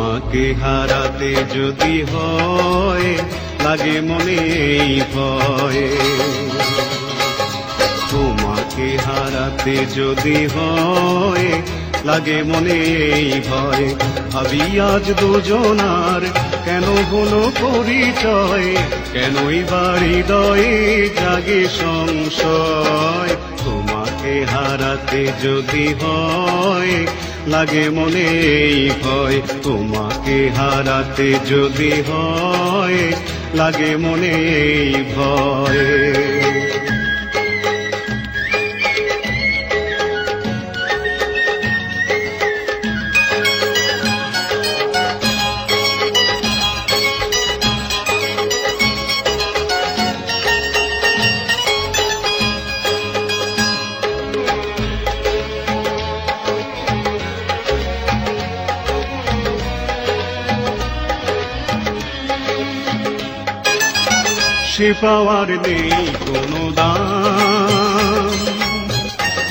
তোমাকে হারাতে যদি হয় লাগে মনে এই ভয়, তোমাকে হারাতে যদি হয় লাগে মনে এই ভয়। ভাবি আজ দুজনার কেন হলো পরিচয়, কেনই বাড়ি হৃদয়ে জাগে সংশয়। তোমাকে হারাতে যদি হয় লাগে মনে এই ভয়, তোমাকে হারাতে যদি হয় লাগে মনে এই ভয়। সে পাওয়ার নেই কোনো দাম,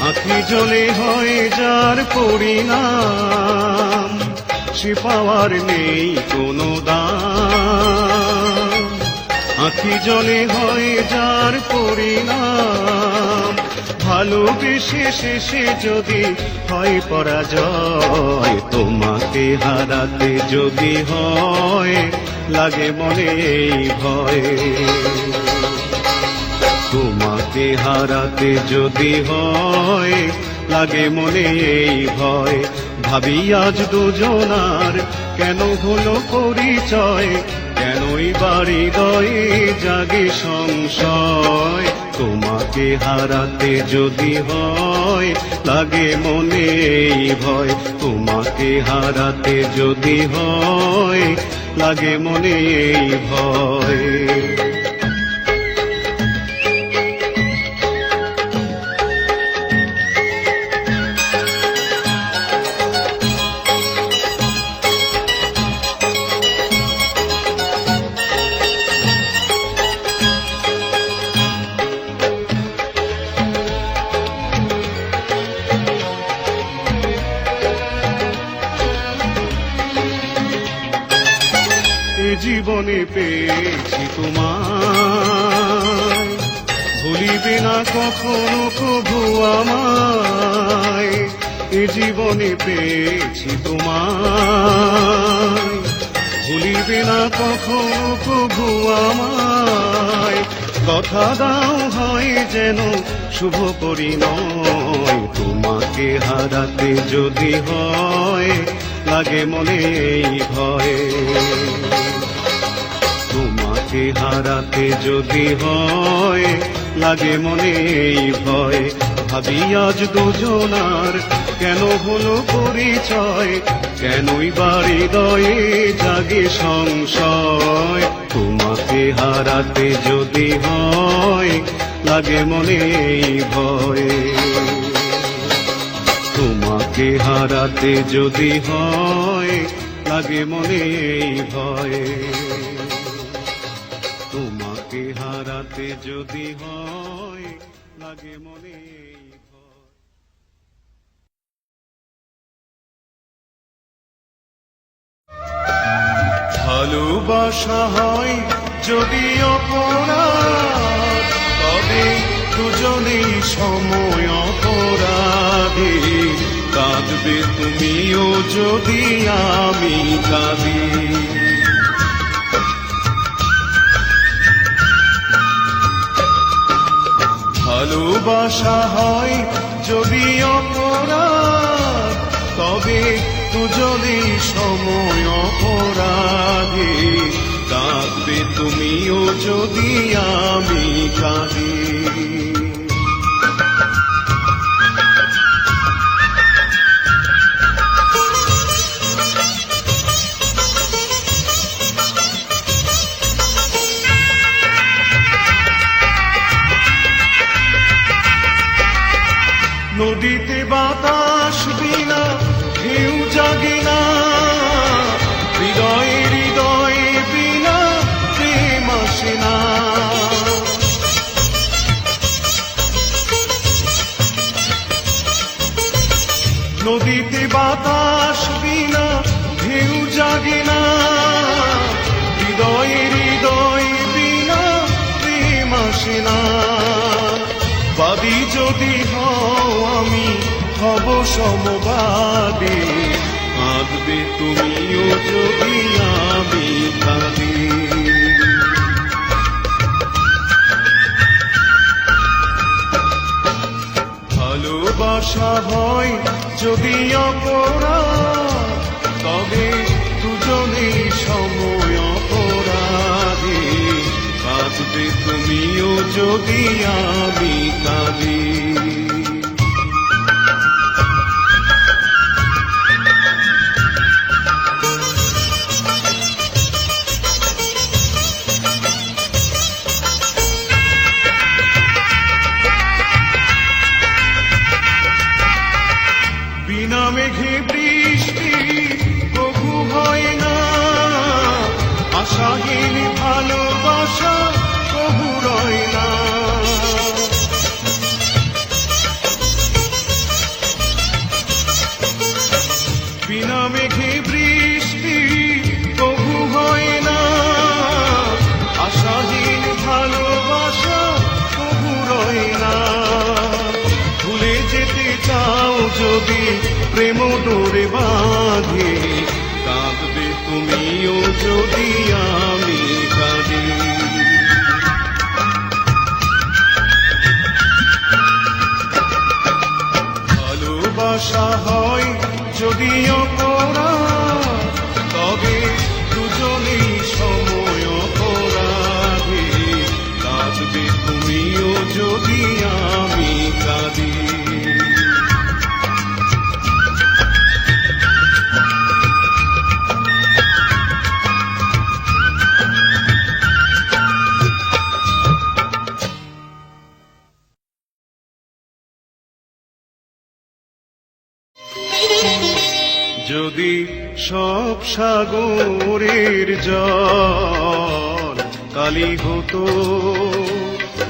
আঁখি জলে হয় যার পরিণাম। সে পাওয়ার নেই কোনো দাম, আঁখি জলে হয় যার পরিণাম। ভালোবেসে শেষে যদি হয় পরাজয়, তোমাকে হারাতে যদি হয় লাগে মনে এই ভয়। তোমাকে হারাতে যদি হয় লাগে মনে এই ভয়। ভাবি আজ দুজনার কেন হলো পরিচয়, কেনই বাড়ি হৃদয়ে জাগে সংশয়। তোমাকে হারাতে যদি হয় লাগে মনে এই ভয়, তোমাকে হারাতে যদি হয় লাগে মনে এই ভয়। জীবনে পেয়েছি তোমায়, ভুলিবে না কখনো কভু আমায়। এ জীবনে পেয়েছি তোমায়, ভুলিবে না কখনো কভু আমায়। কথা দাও হয় যেন শুভ পরিণয়, তোমাকে হারাতে যদি হয় লাগে মনে এই ভয়। তোমাকে হারাতে যদি হয় লাগে মনে এই ভয়। ভাবি আজ দুজনার কেন হলো পরিচয়, কেনই বাড়ি হৃদয়ে জাগে সংশয়। তোমাকে হারাতে যদি হয় লাগে মনে এই ভয়, তোমাকে হারাতে যদি হয় লাগে মনে এই ভয়। তোমাকে হারাতে যদি হয় লাগে মনে এই ভয়। ভালোবাসা হয় যদি অপরাধ, তবে দুজনেই সময় অপরাধী। কাঁদবে তুমিও যদি আমি কাঁদি, ভালোবাসা হয় যদি অপরাধ, তবে দুজনেই সময় অপরাধী। কাঁদবে তুমিও যদি আমি কাঁদি। নদীতে বাতাস বিনা ঢেউ জাগে না, হৃদয়ে হৃদয়ে বিনা প্রেম আসে না। সমবাদী, কাঁদবে তুমিও যদি আমি কাঁদি। ভালোবাসা হয় যদি অপরাধ, তবে দুজনেই সময় অপরাধী, কাঁদবে তুমিও যদি আমি কাঁদি। বিনা মেঘে বৃষ্টি কবু হয় না, আশাহীন ভালোবাসা কবু রয় না। বিনা মেঘে বৃষ্টি কবু হয় না, আশাহীন ভালোবাসা কবু রয় না। ভুলে যেতে চাও যদি প্রেম ডোরে বাঁধে, কাঁদবে তুমিও যদি আমি কাঁদি। ভালোবাসা হয় যদি অপরাধ, তবে দুজনেই সময় অপরাধী, কাঁদবে তুমিও যদি আমি কাঁদি। যদি সব সাগরের জল কালি হতো,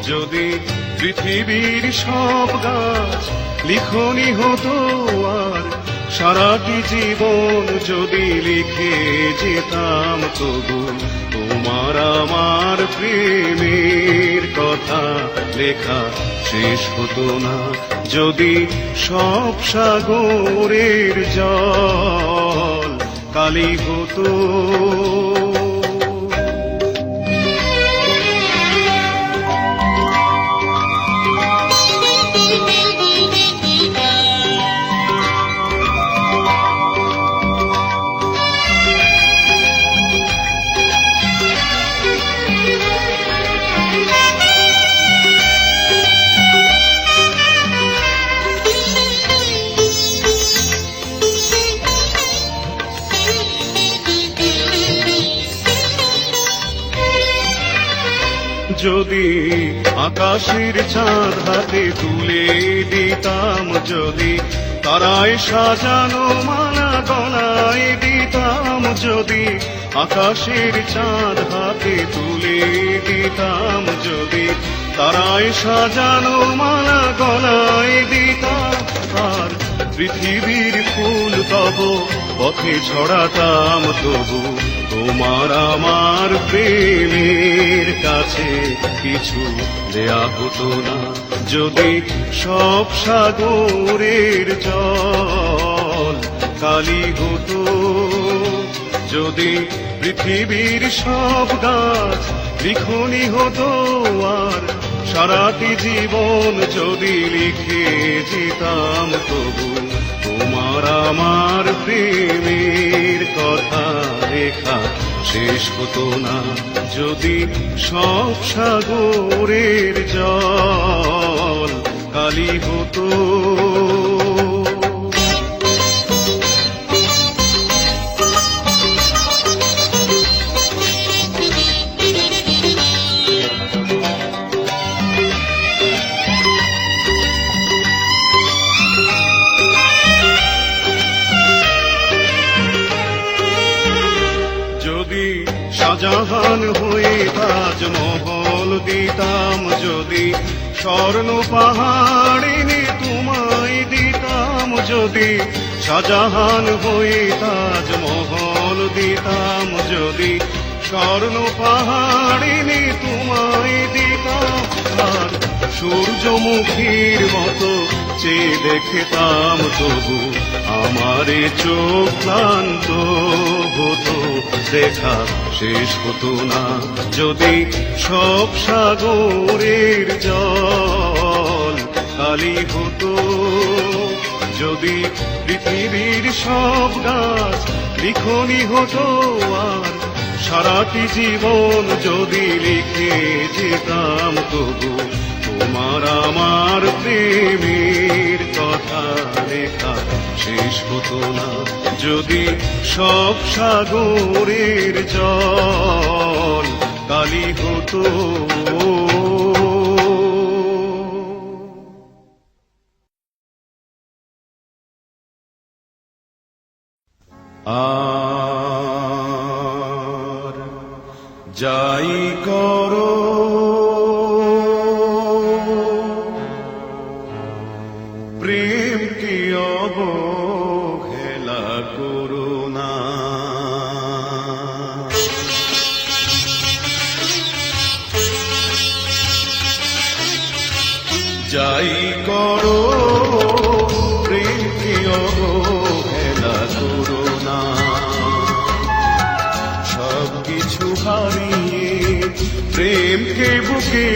যদি পৃথিবীর সব গাছ লিখনি হতো, আর সারাটি জীবন যদি লিখে যেতাম, তবু তোমার আমার প্রেমের কথা লেখা শেষ হতো না। যদি সব সাগরের জল কালি হতো, যদি আকাশের চাঁদ হাতে তুলে দিতাম, যদি তারায় সাজানো মালা গলায় দিতাম, যদি আকাশের চাঁদ হাতে তুলে দিতাম, যদি তারায় সাজানো মালা গলায় দিতাম, আর পৃথিবীর ফুল তব পথে ছড়াতাম, তবু তোমার আমার প্রেমের কাছে কিছু দেয়া হতো না। যদি সব সাগরের জল কালি হতো, যদি পৃথিবীর সব গাছ লিখনি হতো, আর সারাটি জীবন যদি লিখে যেতাম, তবু তোমার আমার প্রেমের কথা লেখা শেষ হতো না। যদি সব সাগরের জল কালি হতো, যদি শাহজাহান হয়ে তাজমহল দিতাম, যদি স্বর্ণ পাহাড় এনে তোমায় দিতাম, যদি শাহজাহান হয়ে তাজমহল দিতাম, যদি স্বর্ণ পাহাড় এনে তোমায় দিতাম, আর সূর্যমুখীর মতো চেয়ে দেখতাম, তবু আমারে চোখ ক্লান্ত হতো, দেখা শেষ হতো না। যদি সব সাগরের জল কালি হতো, যদি পৃথিবীর সব গাছ লিখনি হতো, আর সারাটি জীবন যদি লিখে যেতাম, তবু তোমার আমার প্রেমের কথা লেখা শেষ হতো না। যদি সব সাগরের জল কালি হতো। আর যাই করো প্রেমকে অবহেলা করো না। যাই করো প্রেমকে অবহেলা করো না। সব কিছু হারিয়ে প্রেমকে বুকে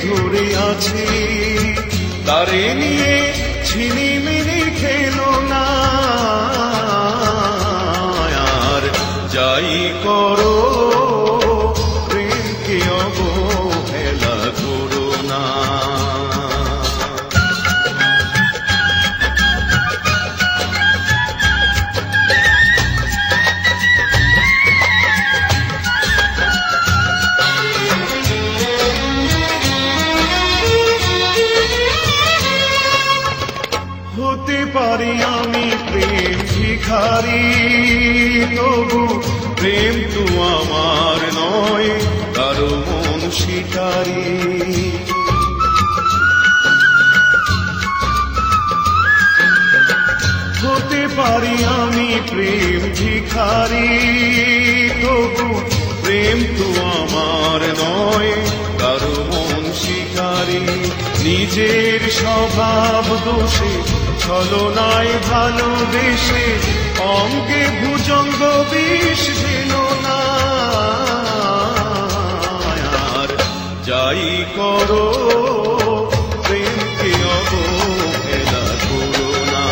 ধরে আছে, তারে নিয়ে ছিনিমিনি খেলো না। আর যাই করো প্রেমকে অবহেলা করো না। হতে পারি আমি প্রেম ভিখারি, তবু প্রেম তো আমার নয়, কারো মন শিকারি। হতে পারি আমি প্রেম ভিখারি, তবু প্রেম তো আমার নয়, কারো মন শিকারি। নিজের স্বভাব দোষে ছলনায় ভালোবেসে অঙ্গে ভুজঙ্গ বিষ দিল না। আর যাই করো প্রেমকে অবহেলা করো না।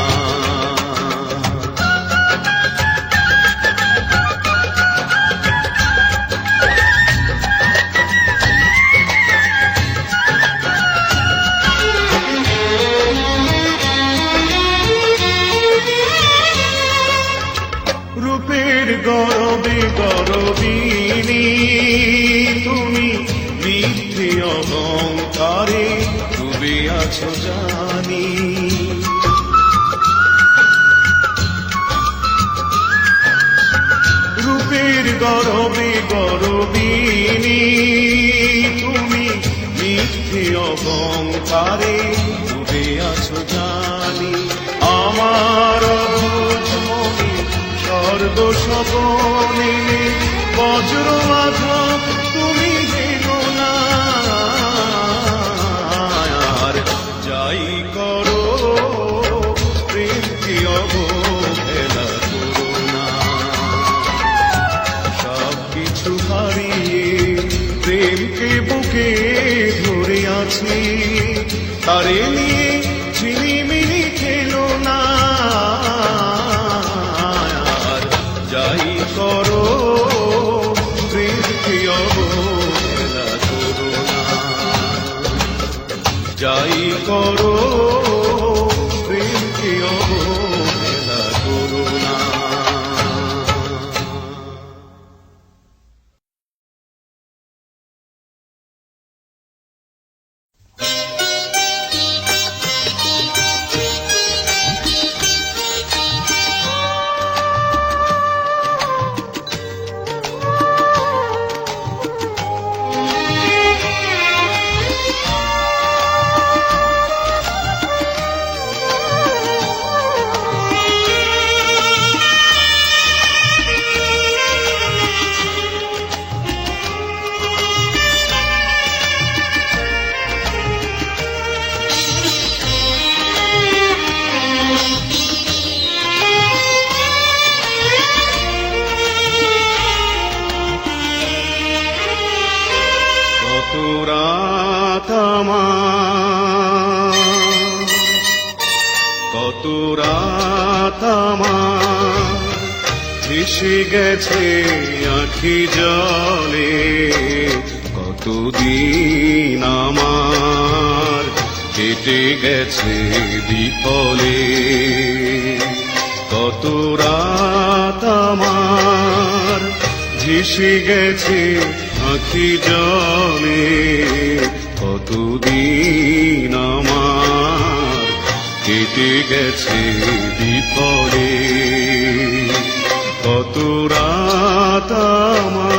রূপের গরবে গরবিনী তুমি, মিথ্যে অহংকারে ডুবে আছো জানি। রূপের গরবে গরবিনী তুমি, মিথ্যে অহংকারে ডুবে আছো জানি। আমার অবুঝ মনে স্বর্গ স্বপনে বজ্র আঘাত তুমি দিলো না। আর যাই করো প্রেমকে অবহেলা করো না। সব কিছু হারিয়ে প্রেমকে বুকে ধরে আছি, তারে নিয়ে ঝিলিমিলি খেলো না। যাই করো প্রেমকে অবহেলা করো না। যাই করো প্রেমকে অবহেলা করো না। ভেসে গেছে আঁখি জলে, কতদিন আমার কেটে গেছে বিফলে। কত রাত আমার ভেসে গেছে আঁখি জলে, কতদিন আমার কেটে গেছে বিফলে। কত রাত আমার।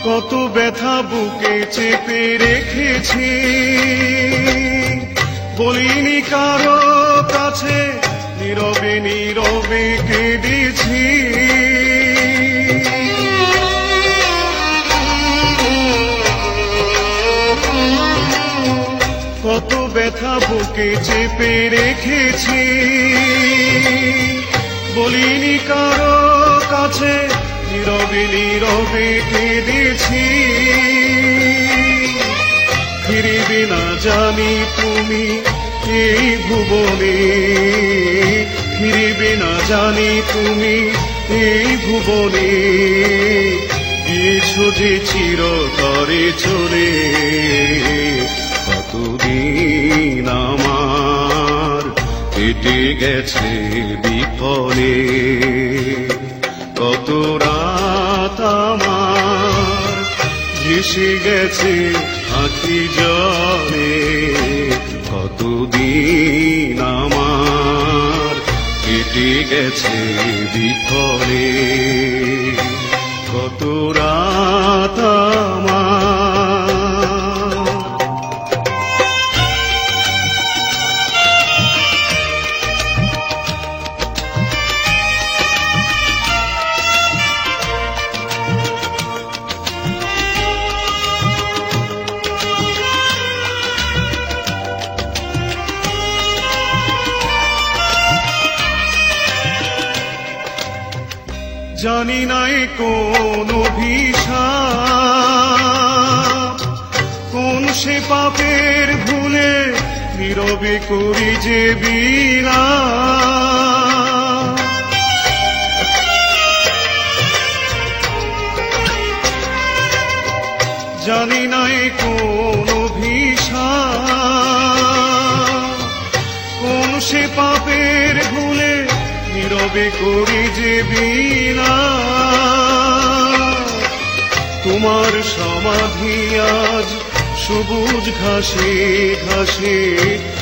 কত ব্যথা বুকে চেপে রেখেছি, বলিনি কারো কাছে, নীরবে নীরবে কেঁদেছি। কত ব্যথা বুকে চেপে রেখেছি, বলিনি কারো কাছে, নীরবে নীরবে কেঁদেছি। ফিরিবে না জানি তুমি এই ভুবনে, ফিরিবে না জানি তুমি এই ভুবনে, গিয়েছো যে চিরতরে চলে। কতদিন আমার কেটে গেছে বিফলে, কত রাত আমার ভেসে গেছে আঁখি জলে, কতদিন আমার কেটে গেছে বিফলে। কত রাত আমার। জানি নাই কোন অভিশাপ, কোন সে পাপের ভুলে, নীরবে করি যে বিলাপ। জানি নাই কোন অভিশাপ, কোন সে পাপের ভুলে, নীরবে করি যে বিলাপ। তোমার সমাধি আজ সবুজ ঘাসে ঘাসে,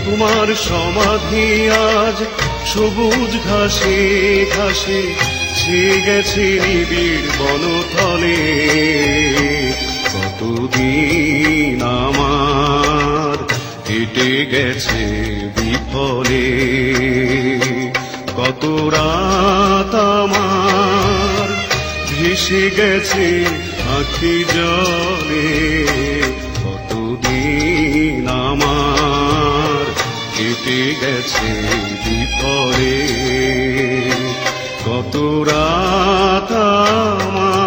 তোমার সমাধি আজ সবুজ ঘাসে ঘাসে, ছেয়ে গেছে নিবিড় বনতলে। কতদিন আমার কেটে গেছে বিফলে, কত রাত আমার ভেসে গেছে আঁখি জলে, কতদিন আমার কেটে গেছে বিফলে, কত রাত আমার।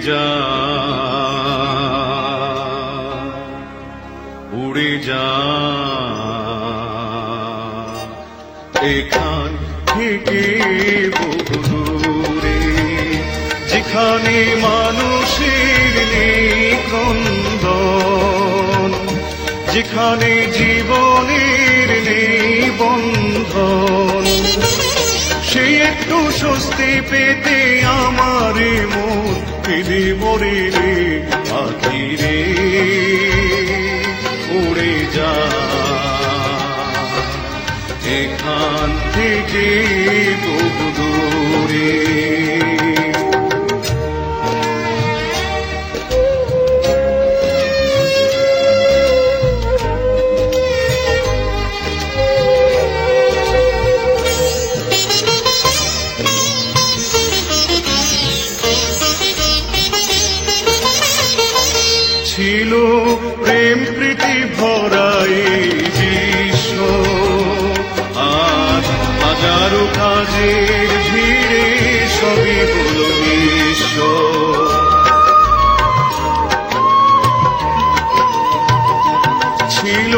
যা উড়ে যা এখান থেকে বহু দূরে, যেখানে মানুষের নেই ক্রন্দন, যেখানে জীবনের নেই বন্ধন। সেই একটু স্বস্তি পেতে আমার মন কেঁদে মরে রে পাখি রে, উড়ে যা এখান থেকে বহু দূরে। ছিল প্রেম প্রীতি ভরা এই বিশ্ব, আজ হাজারো কাজের ভিড়ে সবই হলো নিঃস্ব। ছিল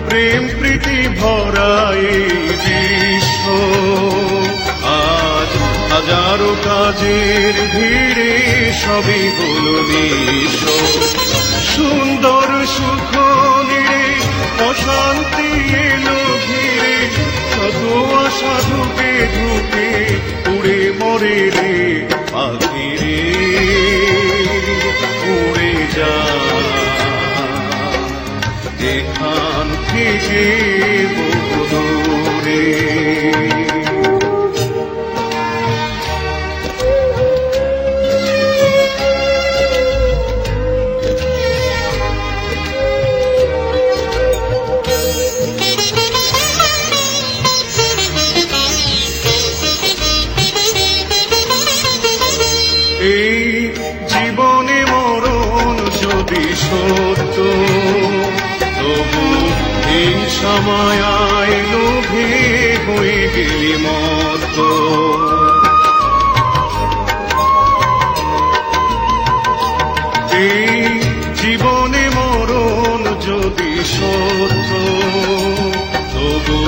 প্রেম প্রীতি ভরা এই বিশ্ব, আজ হাজারো কাজের ভিড়ে সবই হলো নিঃস্ব। সুন্দর সুখ নিড়ে অশান্তি এলো ঘিরে, শত আশা ধুকে ধুকে উড়ে মরে রে পাখি রে, উড়ে যা এখান থেকে বহু দূরে। এই জীবনে মরণ যদি সত্য, তবু হিংসা মায়ায় লোভে হয়ে গেলি মত্ত। এই জীবনে মরণ যদি সত্য, তবু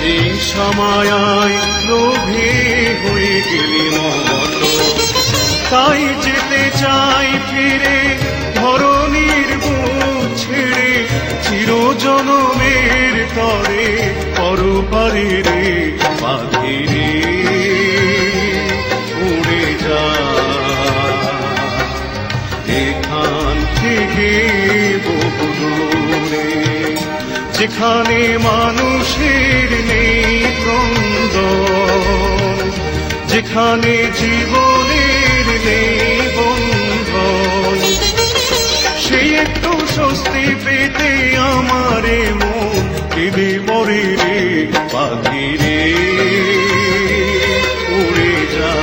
হিংসা মায়ায় লোভে হয়ে গেলি মত্ত। তাই যেতে চাই ফিরে ধরণীর বুক ছেড়ে, চিরজনমের তরে পরপারে রে পাখি রে, উড়ে যা এখান থেকে বহু দূরে, যেখানে মানুষের নেই ক্রন্দন, যেখানে জীবনের নেই বন্ধন। সেই একটু স্বস্তি পেতে আমার মন কেঁদে মরে রে পাখি রে, উড়ে যা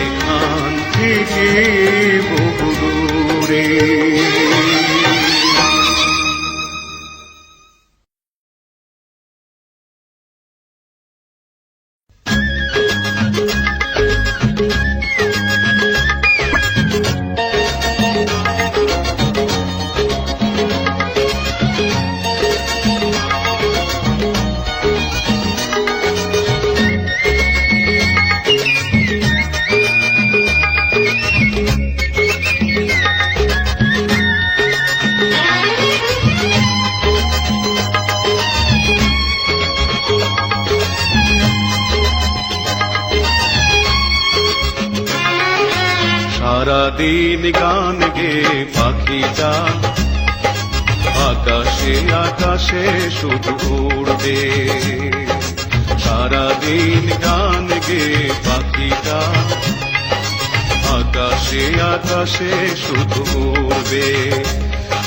এখান থেকে বহু দূরে। সারাদিন গান গে পাখিটা আকাশে আকাশে শুধু উড়বে। সারাদিন গান গে পাখিটা আকাশে আকাশে শুধু উড়বে।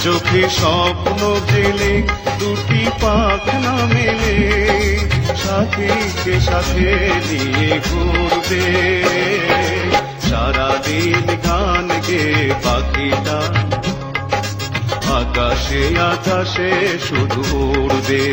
চোখে স্বপ্ন জেলে দুটি পাখনা মেলে সাথীকে সাথে নিয়ে ঘুরবে। সারাদিন গান গে পাখিটা আকাশে আকাশে শুধু উড়বে।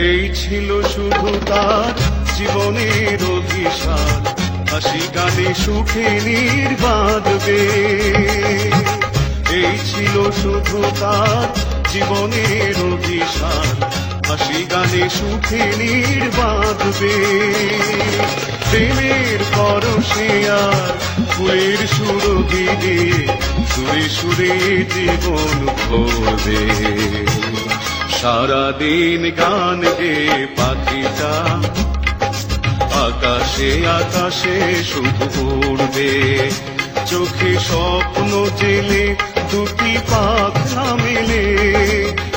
এই ছিল শুধু তার জীবনের অভিশাপ, হাসি গানে সুখে নির্বাধবে। এই ছিল শুধু তার জীবনের অভিশাপ, হাসি গানে সুখে নির্বাধবে। প্রেমের পরশে আর ফুলের সুরভি দিয়ে সুরে সুরে জীবন ভরবে। সারাদিন গান গেয়ে পাখিটা আকাশে আকাশে শুধু উড়বে। চোখে স্বপ্ন জেলে দুটি পাখা মেলে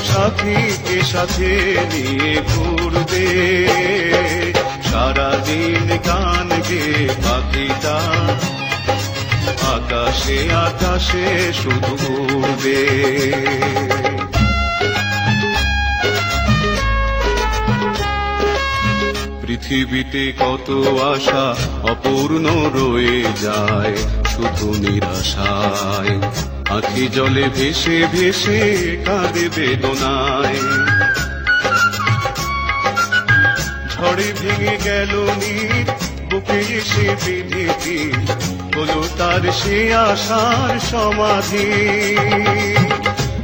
সাথীকে সাথে নিয়ে ঘুরবে। সারাদিন গান গেয়ে পাখিটা আকাশে আকাশে শুধু উড়বে। পৃথিবীতে কত আশা অপূর্ণ রয়ে যায় শুধু নিরাশায়, আঁখি জলে ভেসে ভেসে কাঁদে বেদনায়। ঝড়ে ভেঙে গেল নীর বুকে এসে বিধি, হলো তার সে আশার সমাধি।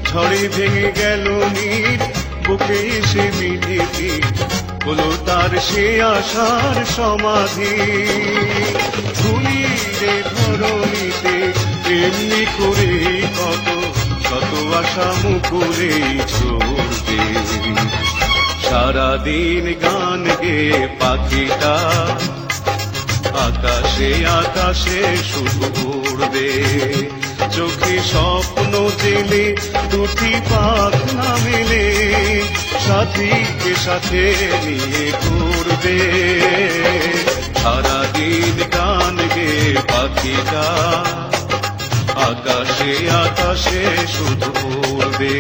ঝড়ে ভেঙে গেল নীর বুকে এসে বিধি, হলো তার সে আশার সমাধি। ধুলিরে ধরণীতে এমনি করে কত কত আশা মুকুলে ঝরবে। সারাদিন গান গেয়ে পাখিটা আকাশে আকাশে শুধু উড়বে। চোখে স্বপ্ন জেলে দুটি পাখা মেলে সাথীকে সাথে নিয়ে ঘুরবে। সারাদিন গান গেয়ে পাখিটা আকাশে আকাশে শুধু উড়বে।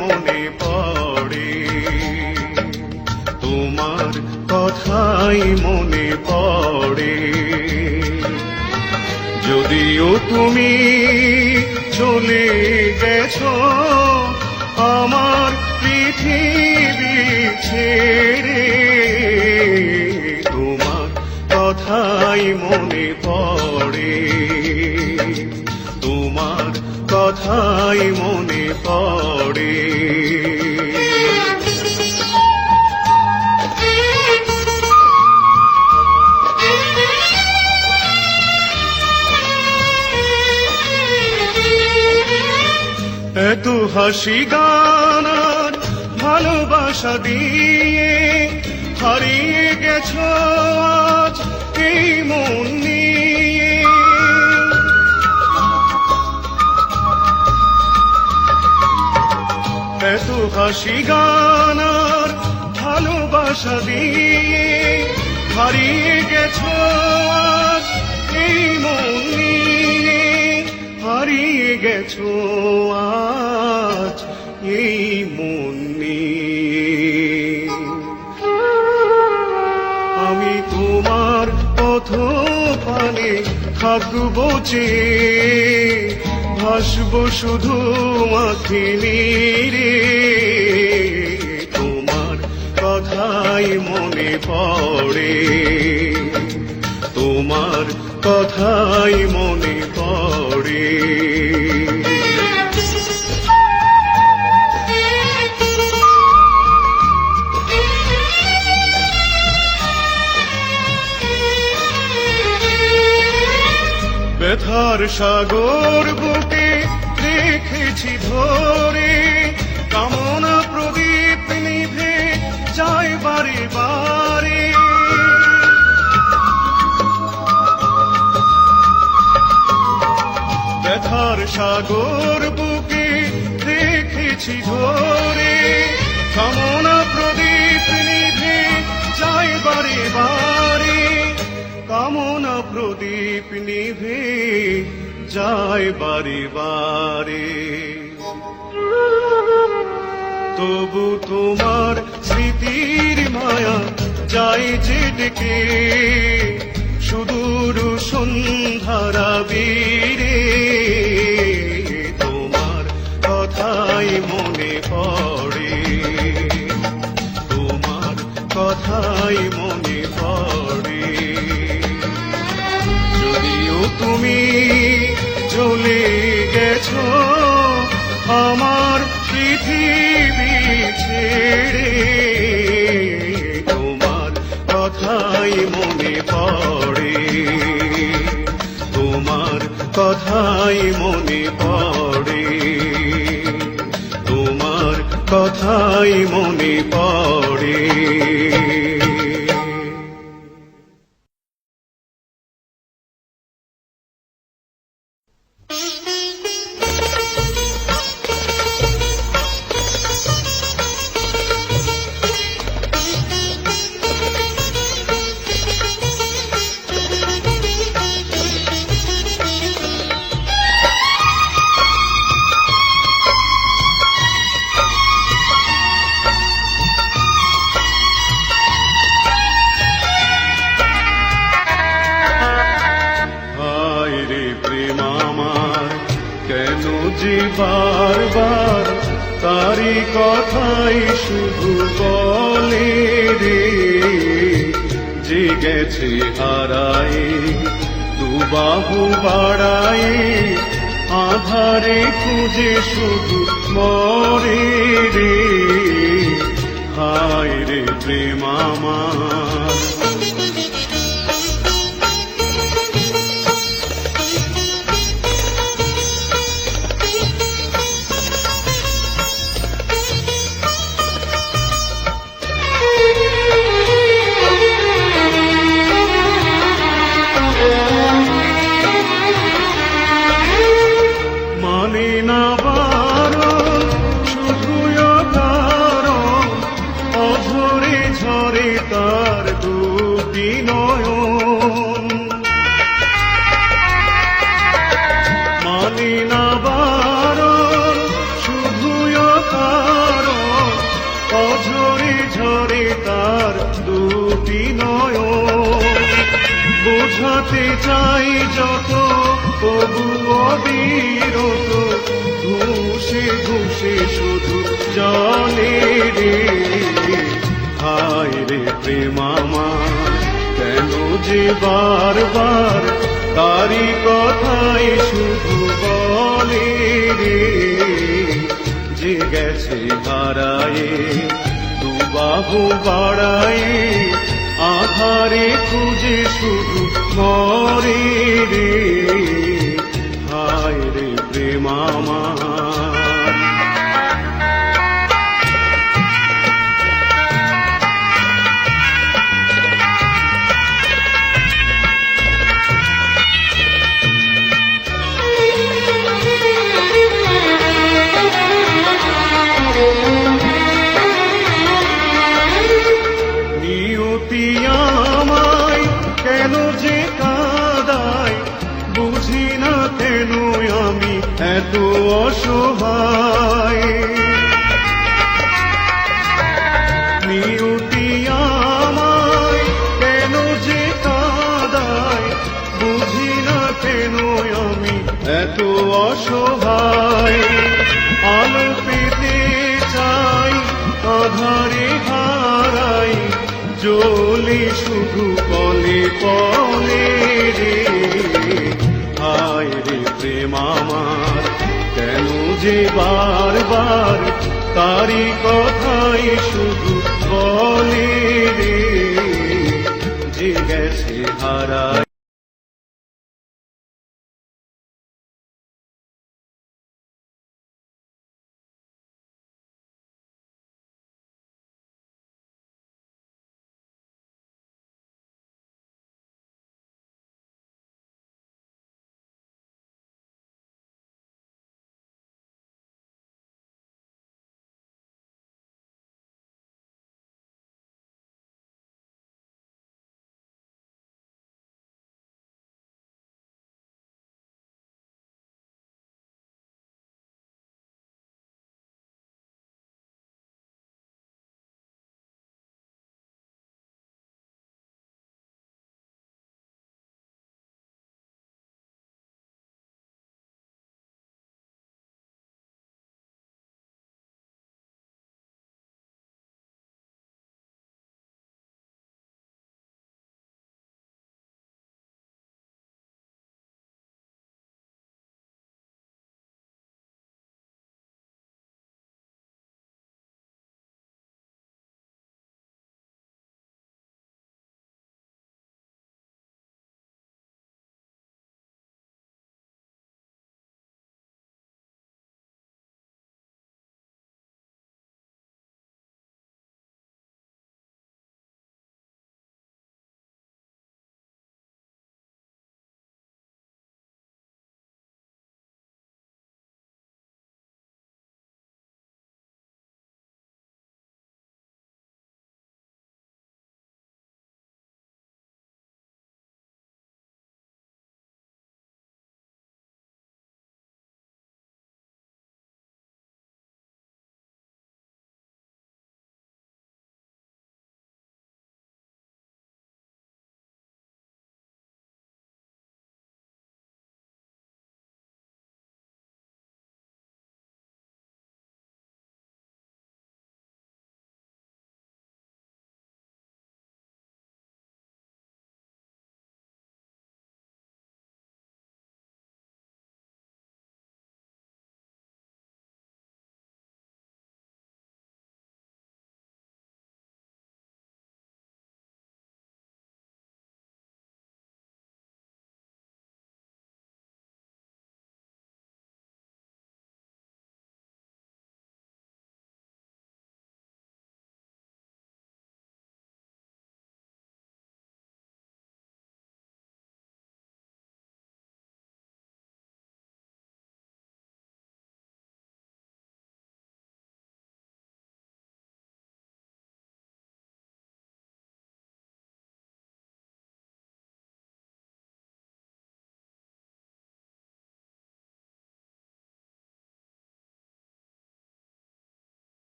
মনে পড়ে তোমার কথাই মনে পড়ে। যদিও তুমি চলে গেছো আমার পৃথিবী ছেড়ে, তোমার কথাই মনে পড়ে, তোমার কথাই মনে পড়ে। এত হাসি গান আর ভালোবাসা দিয়ে হারিয়ে গেছো আজ এই মন নিয়ে। এত হাসি গান আর ভালোবাসা দিয়ে হারিয়ে গেছো আজ এই মন নিয়ে, হারিয়ে গেছো আজ এই মন নিয়ে। আমি তোমার পথ পানে থাকবো যে, ভাসবো শুধু আঁখি নীরে। তোমার কথাই মনে পড়ে, তোমার কথাই মনে পড়ে। ব্যথার সাগর বুকে রেখেছি ধরে, কামনা প্রদীপ নিভে যায় বারে বারে। সাগর বুকে দেখেছি ধরে, কামনা প্রদীপ নিভে যায় বারে বারে, কামনা প্রদীপ নিভে যায় বারে বারে। তবু তোমার স্মৃতির মায়া যায় যে ডেকে, সুদূর সন্ধ্যারা বীরে তোমার কথাই মনে পড়ে, তোমার কথাই মনে পড়ে। যদিও তুমি চলে গেছো আমার পৃথিবী ছেড়ে, তোমার কথাই মনে পড়ে, তোমার কথাই মনে পড়ে, তোমার কথাই মনে পড়ে। বারবার তারি কথাই শুধু বলে রে, যে গেছে হারায় দুবাহু বাড়ায়, আধারে খুঁজে শুধু মরে রে। হায় রে প্রেম আমার, তার দুটি নয়ন মানে না বারণ, শুধুই কারণ অঝরে ঝরে তার দুটি নয়ন। বোঝাতে চাই যত তবু অবিরত, ঘুষে ঘুষে শুধু জলে রে। হায় রে প্রেম আমার, কেন যে বারবার তারি কথাই শুধু বলে রে, যে গেছে হারায়ে দুবাহু বাড়ায়ে, আধারে খুঁজে শুধু মরে রে। হায় রে প্রেম আমার, আমায় কেন যে কাঁদায়, বুঝি না কেন আমি এত অসহায়। নিয়তি আমায় কেন যে কাঁদায়, বুঝি না কেন আমি এত অসহায়। আলো পেতে চাই আধারে হারাই, জ্বলে শুধু পলে পলে রে। হায় রে প্রেম আমার, কেন যে বারবার তারি কথাই শুধু বলে রে, যে গেছে হারায়।